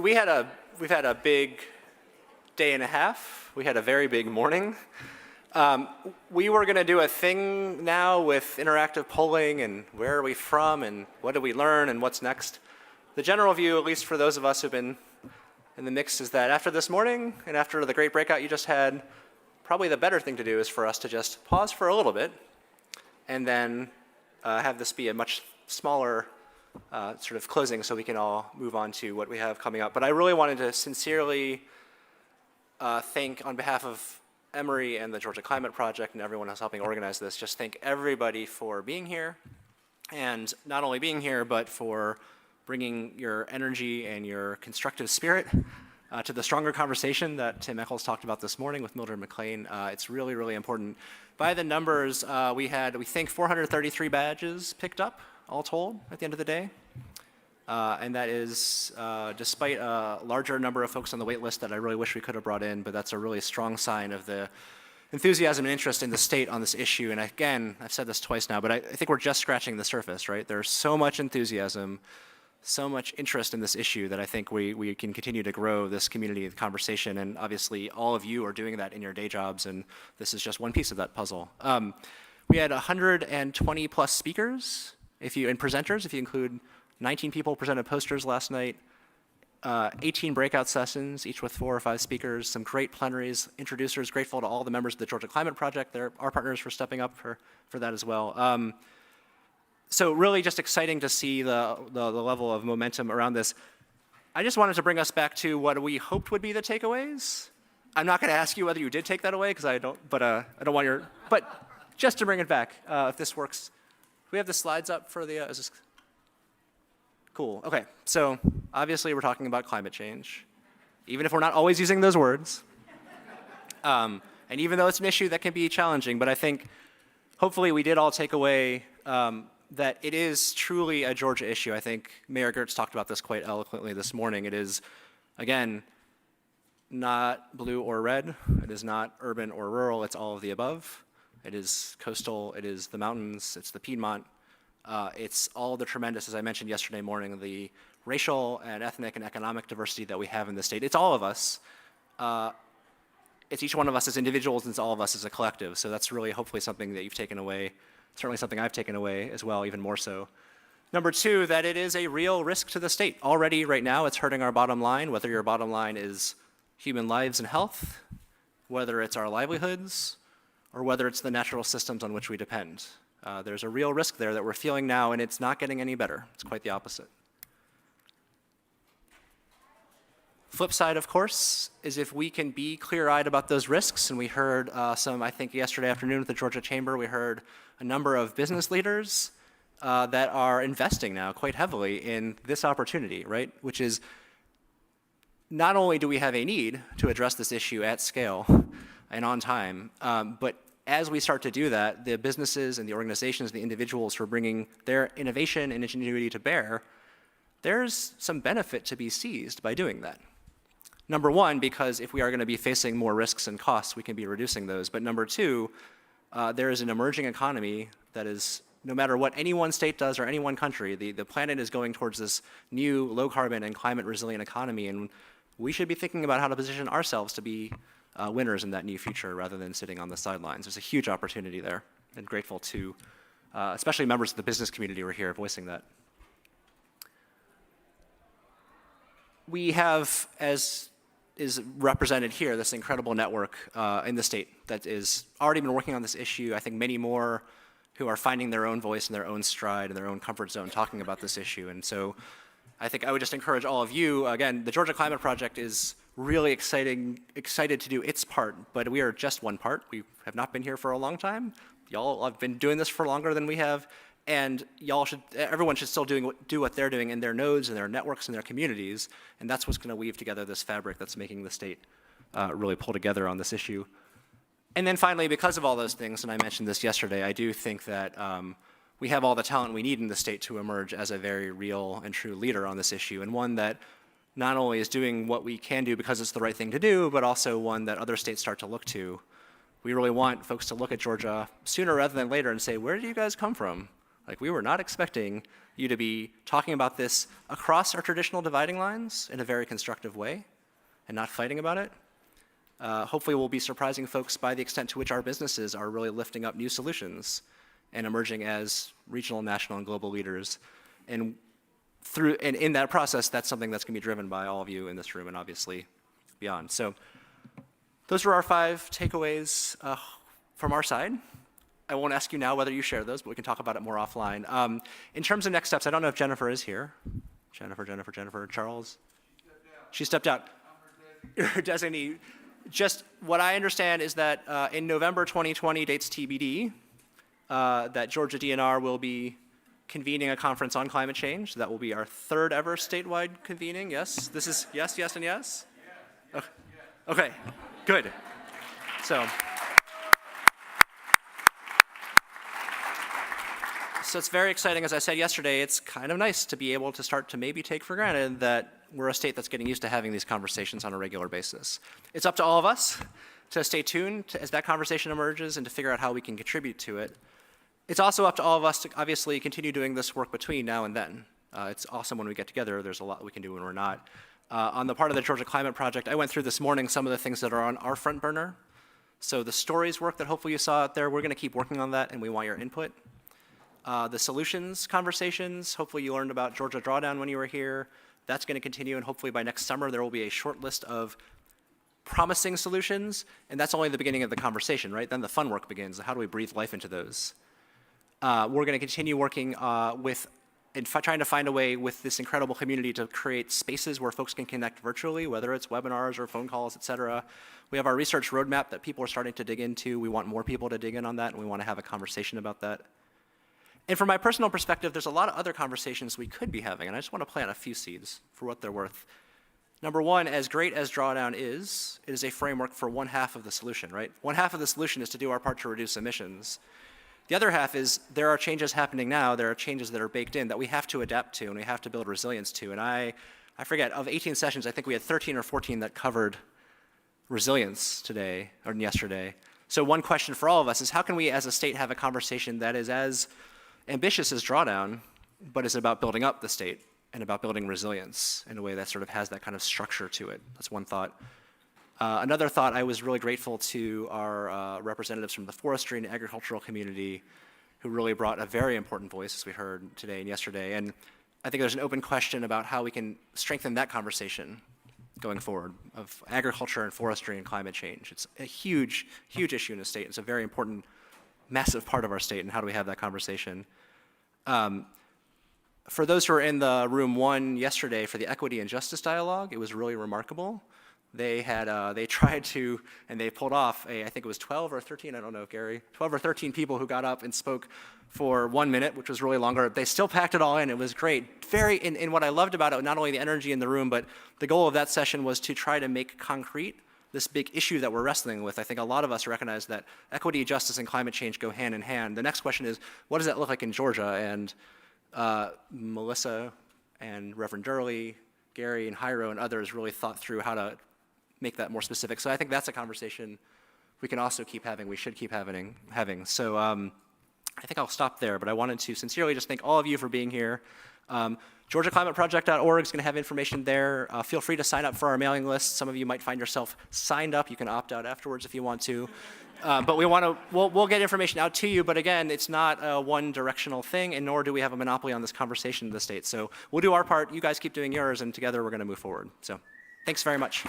we've had a big day and a half. We had a very big morning. We were going to do a thing now with interactive polling and where are we from and what did we learn and what's next. The general view, at least for those of us who've been in the mix, is that after this morning and after the great breakout you just had, probably the better thing to do is for us to just pause for a little bit and then have this be a much smaller sort of closing so we can all move on to what we have coming up. But I really wanted to sincerely thank, on behalf of Emory and the Georgia Climate Project and everyone else helping organize this, just thank everybody for being here, and not only being here, but for bringing your energy and your constructive spirit to the stronger conversation that Tim Eccles talked about this morning with Mildred McLean. It's really, really important. By the numbers, we think 433 badges picked up, all told, at the end of the day. And that is despite a larger number of folks on the wait list that I really wish we could have brought in, but that's a really strong sign of the enthusiasm and interest in the state on this issue. And again, I've said this twice now, but I think we're just scratching the surface, right? There's so much enthusiasm, so much interest in this issue that I think we can continue to grow this community of conversation. And obviously, all of you are doing that in your day jobs, and this is just one piece of that puzzle. We had 120 plus speakers, and presenters, if you include 19 people presented posters last night, 18 breakout sessions, each with 4 or 5 speakers, some great plenaries, introducers, grateful to all the members of the Georgia Climate Project. They're our partners for stepping up for that as well. So really just exciting to see the level of momentum around this. I just wanted to bring us back to what we hoped would be the takeaways. I'm not going to ask you whether you did take that away, because I don't want your, but just to bring it back, if this works. Do we have the slides up for the, is this, cool, okay. So obviously we're talking about climate change, even if we're not always using those words. And even though it's an issue that can be challenging, but I think hopefully we did all take away that it is truly a Georgia issue. I think Mayor Gertz talked about this quite eloquently this morning. It is, again, not blue or red. It is not urban or rural. It's all of the above. It is coastal. It is the mountains. It's the Piedmont. It's all the tremendous, as I mentioned yesterday morning, the racial and ethnic and economic diversity that we have in the state. It's all of us. It's each one of us as individuals, and it's all of us as a collective. So that's really hopefully something that you've taken away. Certainly something I've taken away as well, even more so. Number 2, that it is a real risk to the state. Already right now it's hurting our bottom line, whether your bottom line is human lives and health, whether it's our livelihoods, or whether it's the natural systems on which we depend. There's a real risk there that we're feeling now, and it's not getting any better. It's quite the opposite. Flip side, of course, is if we can be clear-eyed about those risks, and we heard some, I think yesterday afternoon at the Georgia Chamber, we heard a number of business leaders that are investing now quite heavily in this opportunity, right? Which is, not only do we have a need to address this issue at scale and on time, but as we start to do that, the businesses and the organizations, the individuals who are bringing their innovation and ingenuity to bear, there's some benefit to be seized by doing that. Number 1, because if we are going to be facing more risks and costs, we can be reducing those. But number 2, there is an emerging economy that is, no matter what any one state does or any one country, the planet is going towards this new low carbon and climate resilient economy, and we should be thinking about how to position ourselves to be winners in that new future rather than sitting on the sidelines. There's a huge opportunity there, and grateful to especially members of the business community who are here voicing that. We have, as is represented here, this incredible network in the state that is already been working on this issue. I think many more who are finding their own voice and their own stride and their own comfort zone talking about this issue. And so I think I would just encourage all of you, again, the Georgia Climate Project is really excited to do its part, but we are just one part. We have not been here for a long time. Y'all have been doing this for longer than we have, and everyone should still do what they're doing in their nodes and their networks and their communities, and that's what's going to weave together this fabric that's making the state really pull together on this issue. And then finally, because of all those things, and I mentioned this yesterday, I do think that we have all the talent we need in the state to emerge as a very real and true leader on this issue, and one that not only is doing what we can do because it's the right thing to do, but also one that other states start to look to. We really want folks to look at Georgia sooner rather than later and say, where do you guys come from? Like, we were not expecting you to be talking about this across our traditional dividing lines in a very constructive way and not fighting about it. Hopefully we'll be surprising folks by the extent to which our businesses are really lifting up new solutions and emerging as regional, national, and global leaders. And in that process, that's something that's going to be driven by all of you in this room and obviously beyond. So those are our 5 takeaways from our side. I won't ask you now whether you share those, but we can talk about it more offline. In terms of next steps, I don't know if Jennifer is here. Jennifer, Charles? She stepped out. Your designee. Just what I understand is that in November 2020, dates TBD, that Georgia DNR will be convening a conference on climate change. That will be our 3rd ever statewide convening. Yes? This is yes, and yes? Yes. Okay, good. So it's very exciting. As I said yesterday, it's kind of nice to be able to start to maybe take for granted that we're a state that's getting used to having these conversations on a regular basis. It's up to all of us to stay tuned as that conversation emerges and to figure out how we can contribute to it. It's also up to all of us to obviously continue doing this work between now and then. It's awesome when we get together. There's a lot we can do when we're not. On the part of the Georgia Climate Project, I went through this morning some of the things that are on our front burner. So the stories work that hopefully you saw out there, we're going to keep working on that, and we want your input. The solutions conversations, hopefully you learned about Georgia Drawdown when you were here. That's going to continue, and hopefully by next summer there will be a short list of promising solutions, and that's only the beginning of the conversation, right? Then the fun work begins. How do we breathe life into those? We're going to continue working trying to find a way with this incredible community to create spaces where folks can connect virtually, whether it's webinars or phone calls, et cetera. We have our research roadmap that people are starting to dig into. We want more people to dig in on that, and we want to have a conversation about that. And from my personal perspective, there's a lot of other conversations we could be having, and I just want to plant a few seeds for what they're worth. Number one, as great as Drawdown is, it is a framework for 1/2 of the solution, right? 1/2 of the solution is to do our part to reduce emissions. The other half is there are changes happening now, there are changes that are baked in that we have to adapt to and we have to build resilience to. And I forget, of 18 sessions, I think we had 13 or 14 that covered resilience today or yesterday. So one question for all of us is how can we as a state have a conversation that is as ambitious as Drawdown, but is about building up the state and about building resilience in a way that sort of has that kind of structure to it. That's one thought. Another thought, I was really grateful to our representatives from the forestry and agricultural community who really brought a very important voice, as we heard today and yesterday. And I think there's an open question about how we can strengthen that conversation going forward of agriculture and forestry and climate change. It's a huge, huge issue in the state. It's a very important, massive part of our state, and how do we have that conversation? For those who were in the room 1 yesterday for the equity and justice dialogue, it was really remarkable. They tried to, and they pulled off I think it was 12 or 13, I don't know, Gary, 12 or 13 people who got up and spoke for 1 minute, which was really longer. They still packed it all in. It was great. And what I loved about it, not only the energy in the room, but the goal of that session was to try to make concrete this big issue that we're wrestling with. I think a lot of us recognize that equity, justice, and climate change go hand in hand. The next question is, what does that look like in Georgia? And Melissa and Reverend Durley, Gary and Jairo and others really thought through how to make that more specific. So I think that's a conversation we can also keep having, we should keep having. So I think I'll stop there, but I wanted to sincerely just thank all of you for being here. GeorgiaClimateProject.org is going to have information there. Feel free to sign up for our mailing list. Some of you might find yourself signed up. You can opt out afterwards if you want to. But we'll get information out to you. But again, it's not a one-directional thing, and nor do we have a monopoly on this conversation in the state. So we'll do our part. You guys keep doing yours, and together we're going to move forward. So thanks very much.